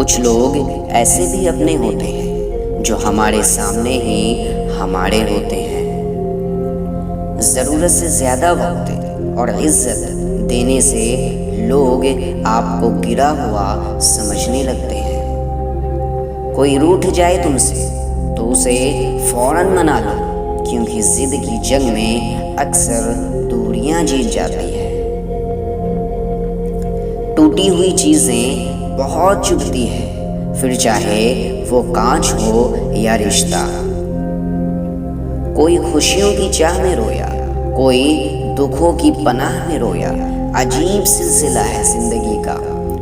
कुछ लोग ऐसे भी अपने होते हैं जो हमारे सामने ही हमारे होते हैं। ज़रूरत से ज़्यादा वक्त और इज्जत देने से लोग आपको गिरा हुआ समझने लगते हैं। कोई रूठ जाए तुमसे तो उसे फौरन मना लो, क्योंकि ज़िद की जंग में अक्सर दूरियां जीत जाती है। टूटी हुई चीज़ें बहुत चुभती है, फिर चाहे वो कांच हो या रिश्ता। कोई खुशियों की चाह में रोया, कोई दुखों की पनाह में रोया। अजीब सिलसिला है जिंदगी का,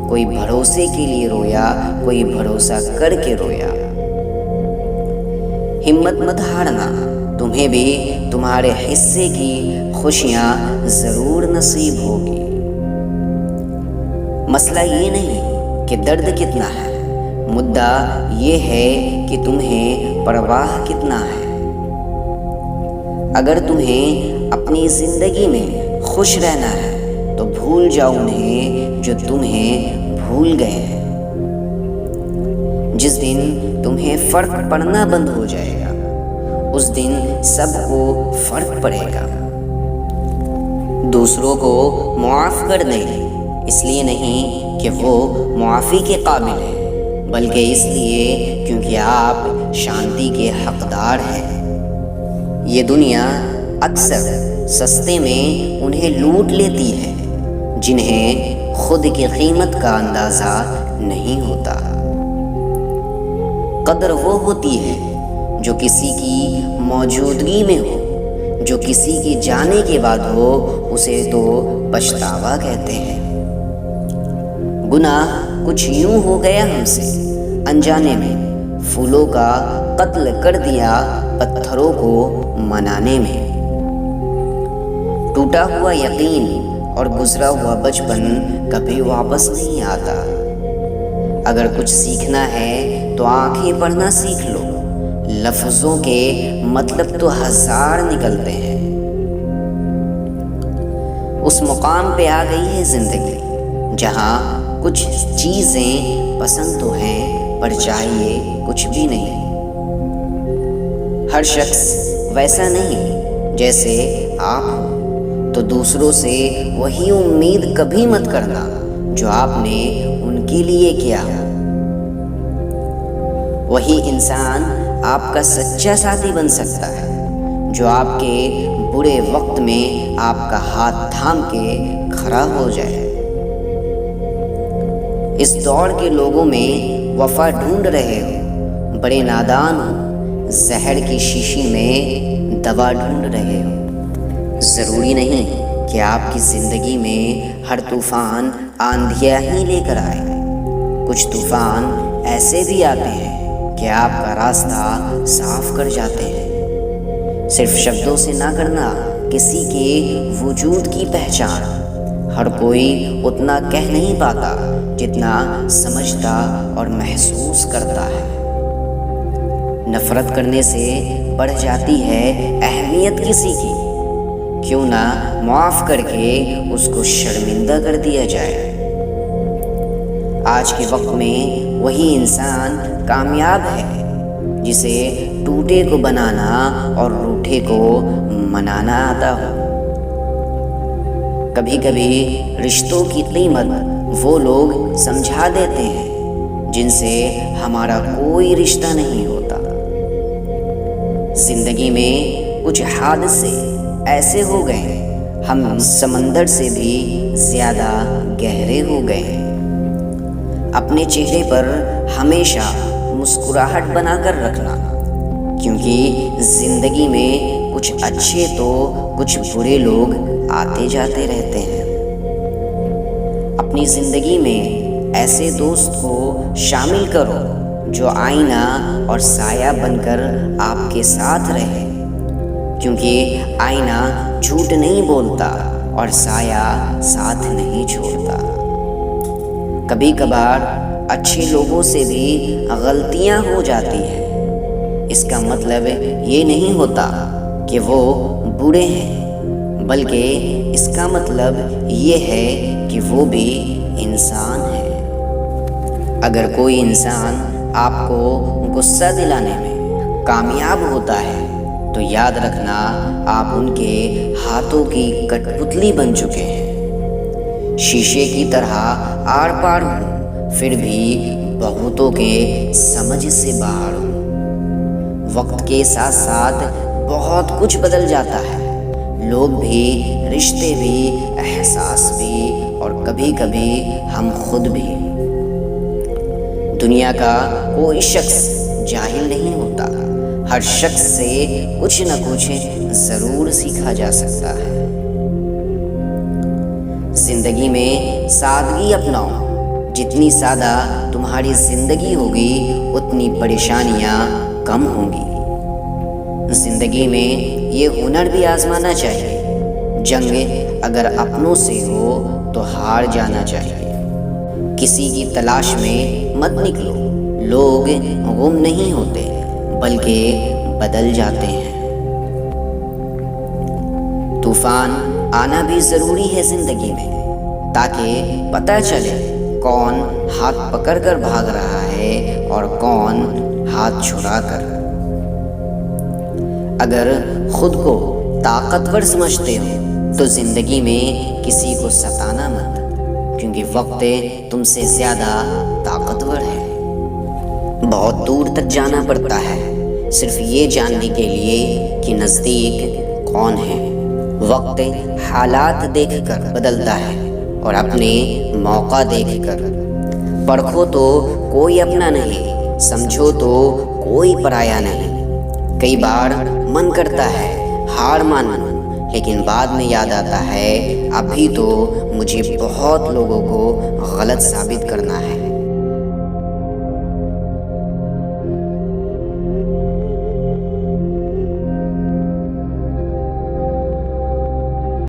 कोई भरोसे के लिए रोया, कोई भरोसा करके रोया। हिम्मत मत हारना, तुम्हें भी तुम्हारे हिस्से की खुशियां जरूर नसीब होगी। मसला ये नहीं कि दर्द कितना है, मुद्दा ये है कि तुम्हें परवाह कितना है। अगर तुम्हें अपनी जिंदगी में खुश रहना है तो भूल जाओ उन्हें जो तुम्हें भूल गए हैं। जिस दिन तुम्हें फर्क पड़ना बंद हो जाएगा, उस दिन सबको फर्क पड़ेगा। दूसरों को मुआफ कर दें, इसलिए नहीं कि वो मुआफ़ी के काबिल है, बल्कि इसलिए क्योंकि आप शांति के हकदार हैं। ये दुनिया अक्सर सस्ते में उन्हें लूट लेती है जिन्हें खुद की कीमत का अंदाज़ा नहीं होता। कदर वो होती है जो किसी की मौजूदगी में हो, जो किसी के जाने के बाद हो उसे तो पछतावा कहते हैं। गुनाह कुछ यूं हो गया हमसे, अनजाने में फूलों का कत्ल कर दिया पत्थरों को मनाने में। टूटा हुआ यकीन और गुजरा हुआ बचपन कभी वापस नहीं आता। अगर कुछ सीखना है तो आंखें पढ़ना सीख लो, लफ्ज़ों के मतलब तो हजार निकलते हैं। उस मुकाम पे आ गई है जिंदगी जहां कुछ चीज़ें पसंद तो हैं पर चाहिए कुछ भी नहीं। हर शख्स वैसा नहीं जैसे आप हो, तो दूसरों से वही उम्मीद कभी मत करना जो आपने उनके लिए किया हो। वही इंसान आपका सच्चा साथी बन सकता है जो आपके बुरे वक्त में आपका हाथ थाम के खड़ा हो जाए। इस दौर के लोगों में वफा ढूंढ रहे हो, बड़े नादान हो, जहर की शीशी में दवा ढूंढ रहे हो। ज़रूरी नहीं कि आपकी ज़िंदगी में हर तूफ़ान आंधियाँ ही लेकर आए। कुछ तूफ़ान ऐसे भी आते हैं कि आपका रास्ता साफ कर जाते हैं। सिर्फ शब्दों से ना करना किसी के वजूद की पहचान। हर कोई उतना कह नहीं पाता जितना समझता और महसूस करता है। नफरत करने से बढ़ जाती है अहमियत किसी की। क्यों ना माफ़ करके उसको शर्मिंदा कर दिया जाए। आज के वक्त में वही इंसान कामयाब है जिसे टूटे को बनाना और रूठे को मनाना आता हो। कभी कभी रिश्तों की कीमत वो लोग समझा देते हैं जिनसे हमारा कोई रिश्ता नहीं होता। जिंदगी में कुछ हादसे ऐसे हो गए, हम समंदर से भी ज़्यादा गहरे हो गए। अपने चेहरे पर हमेशा मुस्कुराहट बनाकर रखना, क्योंकि ज़िंदगी में कुछ अच्छे तो कुछ बुरे लोग आते जाते रहते हैं। अपनी ज़िंदगी में ऐसे दोस्त को शामिल करो जो आईना और साया बनकर आपके साथ रहे, क्योंकि आईना झूठ नहीं बोलता और साया साथ नहीं छोड़ता। कभी कभार अच्छे लोगों से भी गलतियां हो जाती हैं। इसका मतलब ये नहीं होता कि वो बुरे हैं, बल्कि इसका मतलब ये है कि वो भी इंसान है। अगर कोई इंसान आपको गुस्सा दिलाने में कामयाब होता है तो याद रखना आप उनके हाथों की कठपुतली बन चुके हैं। शीशे की तरह आर पार हूँ, फिर भी बहुतों के समझ से बाहर हूँ। वक्त के साथ साथ बहुत कुछ बदल जाता है, लोग भी, रिश्ते भी, एहसास भी और कभी कभी हम खुद भी। दुनिया का कोई शख्स जाहिल नहीं होता, हर शख्स से कुछ न कुछ जरूर सीखा जा सकता है। जिंदगी में सादगी अपनाओ, जितनी सादा तुम्हारी जिंदगी होगी उतनी परेशानियां कम होंगी। जिंदगी में ये हुनर भी आजमाना चाहिए, जंग अगर अपनों से हो तो हार जाना चाहिए। किसी की तलाश में मत निकलो, लोग गुम नहीं होते बल्कि बदल जाते हैं। तूफान आना भी जरूरी है जिंदगी में, ताकि पता चले कौन हाथ पकड़कर भाग रहा है और कौन हाथ छुड़ाकर। अगर खुद को ताकतवर समझते हो तो जिंदगी में किसी को सताना मत, क्योंकि वक्त तुमसे ज्यादा ताकतवर है। बहुत दूर तक जाना पड़ता है सिर्फ ये जानने के लिए कि नज़दीक कौन है। वक्त हालात देखकर बदलता है और अपने मौका देखकर। परखो तो कोई अपना नहीं, समझो तो कोई पराया नहीं। कई बार मन करता है हार मान लूं, लेकिन बाद में याद आता है अभी तो मुझे बहुत लोगों को गलत साबित करना है।